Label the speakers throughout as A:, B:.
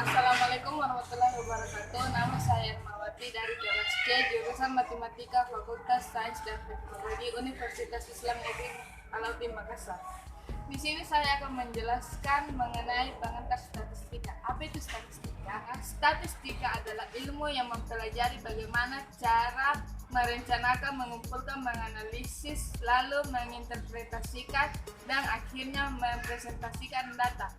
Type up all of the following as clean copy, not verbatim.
A: Assalamualaikum warahmatullahi wabarakatuh. Nama saya Irmawati dari kelas C, jurusan Matematika Fakultas Sains dan Teknologi Universitas Islam Negeri Alauddin Makassar. Di sini saya akan menjelaskan mengenai pengantar statistika. Apa itu statistika? Statistika adalah ilmu yang mempelajari bagaimana cara merencanakan, mengumpulkan, menganalisis, lalu menginterpretasikan, dan akhirnya mempresentasikan data.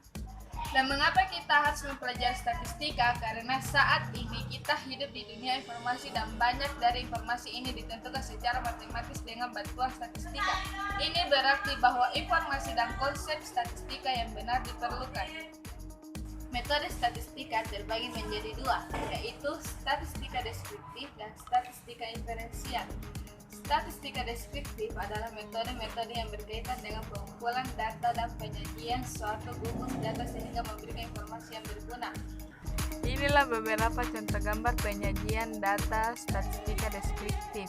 A: Dan mengapa kita harus mempelajari statistika? Karena saat ini kita hidup di dunia informasi dan banyak dari informasi ini ditentukan secara matematis dengan bantuan statistika. Ini berarti bahwa informasi dan konsep statistika yang benar diperlukan. Metode statistika terbagi menjadi dua, yaitu statistika deskriptif dan statistika inferensial. Statistika deskriptif adalah metode-metode yang berkaitan dengan pengumpulan data dan penyajian suatu gugus data sehingga memberikan informasi yang berguna. Inilah beberapa contoh gambar penyajian data statistika deskriptif.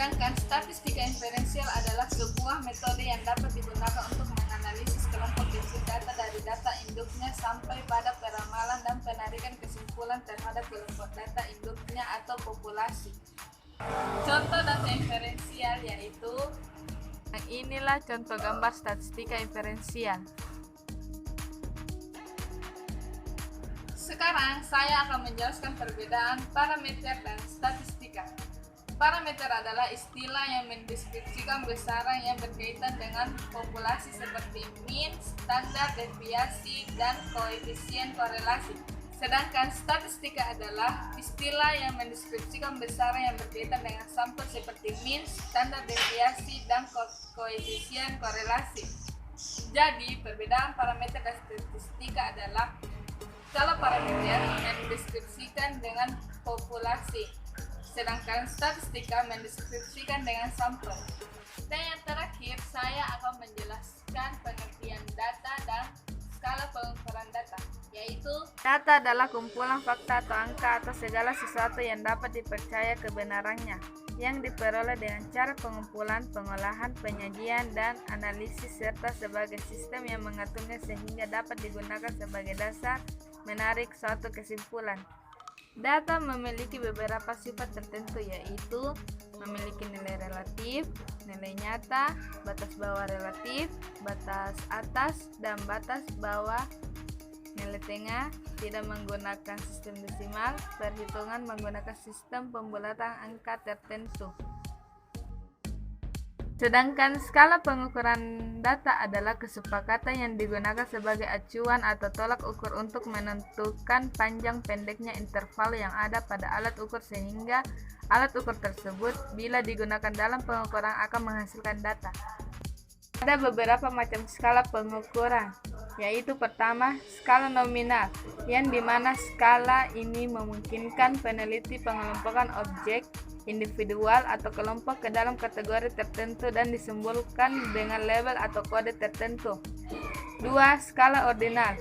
A: Sedangkan statistika inferensial adalah sebuah metode yang dapat digunakan untuk menganalisis kelompok kecil data dari data induknya sampai pada peramalan dan penarikan kesimpulan terhadap kelompok data induknya atau populasi. Contoh data inferensial yaitu inilah contoh gambar statistika inferensial. Sekarang saya akan menjelaskan perbedaan parameter dan statistika. Parameter adalah istilah yang mendeskripsikan besaran yang berkaitan dengan populasi seperti mean, standar deviasi, dan koefisien korelasi. Sedangkan statistika adalah istilah yang mendeskripsikan besaran yang berkaitan dengan sampel seperti mean, standar deviasi, dan koefisien korelasi. Jadi, perbedaan parameter dan statistika adalah kalau parameter mendeskripsikan dengan populasi, sedangkan statistika mendeskripsikan dengan sampel. Dan yang terakhir, saya akan menjelaskan pengertian data dan skala pengukuran data, yaitu data adalah kumpulan fakta atau angka atau segala sesuatu yang dapat dipercaya kebenarannya, yang diperoleh dengan cara pengumpulan, pengolahan, penyajian, dan analisis serta sebagai sistem yang mengaturnya sehingga dapat digunakan sebagai dasar menarik suatu kesimpulan. Data memiliki beberapa sifat tertentu, yaitu memiliki nilai relatif, nilai nyata, batas bawah relatif, batas atas, dan batas bawah nilai tengah, tidak menggunakan sistem desimal, perhitungan menggunakan sistem pembulatan angka tertentu. Sedangkan skala pengukuran data adalah kesepakatan yang digunakan sebagai acuan atau tolak ukur untuk menentukan panjang pendeknya interval yang ada pada alat ukur sehingga alat ukur tersebut bila digunakan dalam pengukuran akan menghasilkan data. Ada beberapa macam skala pengukuran, yaitu pertama, skala nominal, yang dimana skala ini memungkinkan peneliti pengelompokan objek individual atau kelompok ke dalam kategori tertentu dan disimbolkan dengan label atau kode tertentu. 2. Skala ordinal,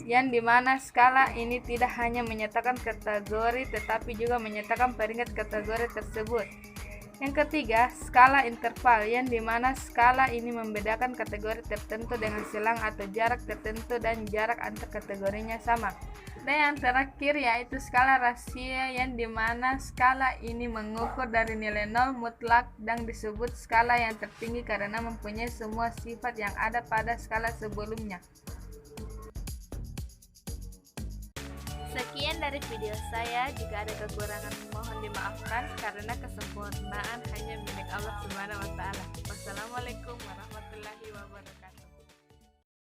A: yang dimana skala ini tidak hanya menyatakan kategori tetapi juga menyatakan peringkat kategori tersebut. Yang ketiga, skala interval, yang dimana skala ini membedakan kategori tertentu dengan selang atau jarak tertentu dan jarak antar kategorinya sama. Dan yang terakhir yaitu skala rasio, yang dimana skala ini mengukur dari nilai 0 mutlak dan disebut skala yang tertinggi karena mempunyai semua sifat yang ada pada skala sebelumnya. Sekian dari video saya, jika ada kekurangan mohon dimaafkan karena kesempurnaan hanya milik Allah Subhanahu wa taala. Wassalamualaikum warahmatullahi wabarakatuh.